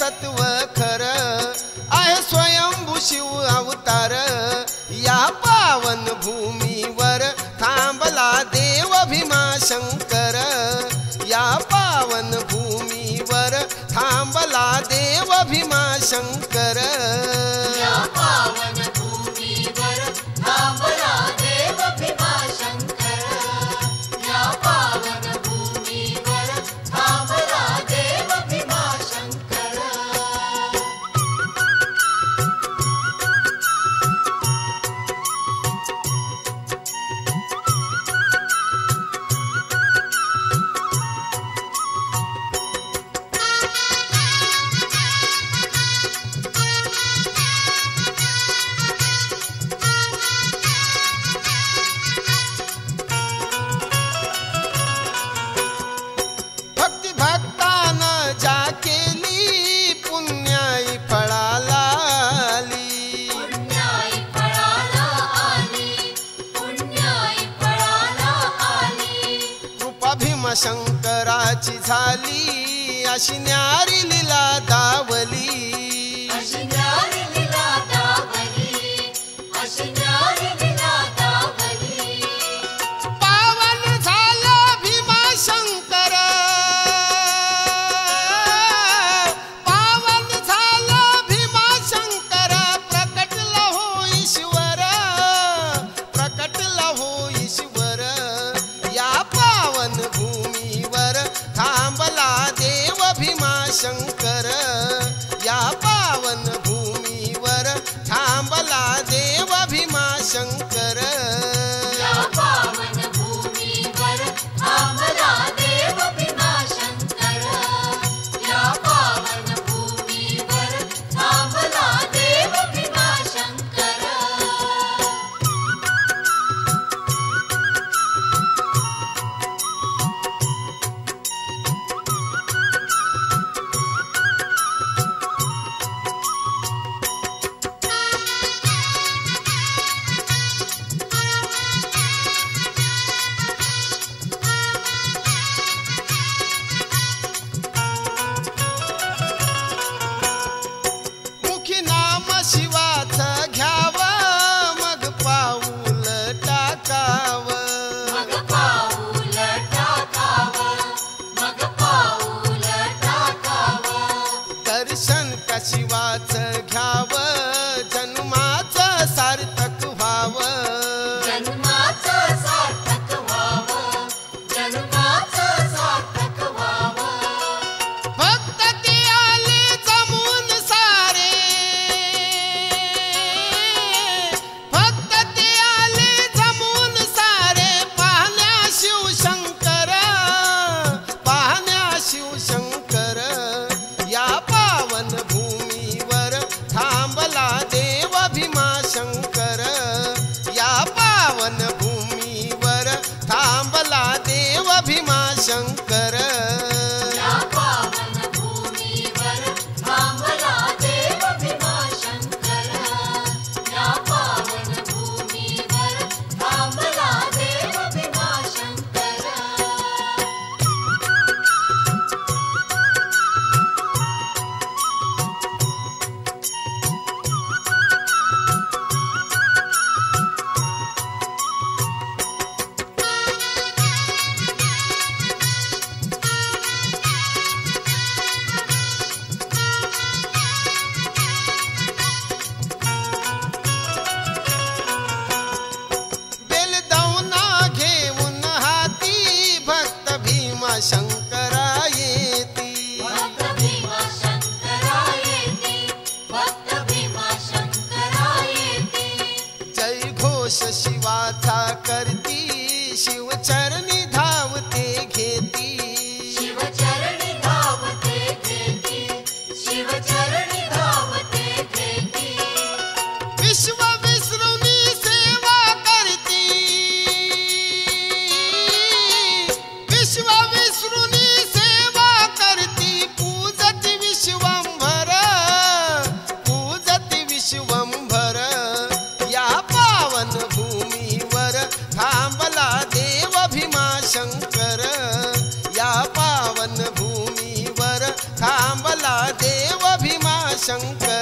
सत्व खर आहे स्वयंभू शिव अवतार या पावन भूमीवर थांबला देव भीमाशंकर या पावन भूमीवर थांबला देव भीमाशंकर या पावन भूमीवर थांबला देव भीमाशंकर या पावन भूमीवर थांबला देव भीमाशंकर भक्ती भक्तानं जा केली पुण्याई फळाला आली पुण्याई फळाला आली पुण्याई फळाला आली कृपा भीमशंकराची झाली अशी न्यारी लीला दावली अशी न्यारी लीला दावली अशी न्यारी लीला दावली पावन झालं भीमाशंकर पावन झालं भीमाशंकर प्रकटला हो ईश्वर प्रकटला हो ईश्वर या पावन भूमीवर थांबला देव भीमाशंकर या पावन भूमीवर थांबला देव भीमाशंकर या पावन भूमीवर थांबला देव भीमाशंकर या पावन भूमीवर थांबला देव भीमाशंकर शंकर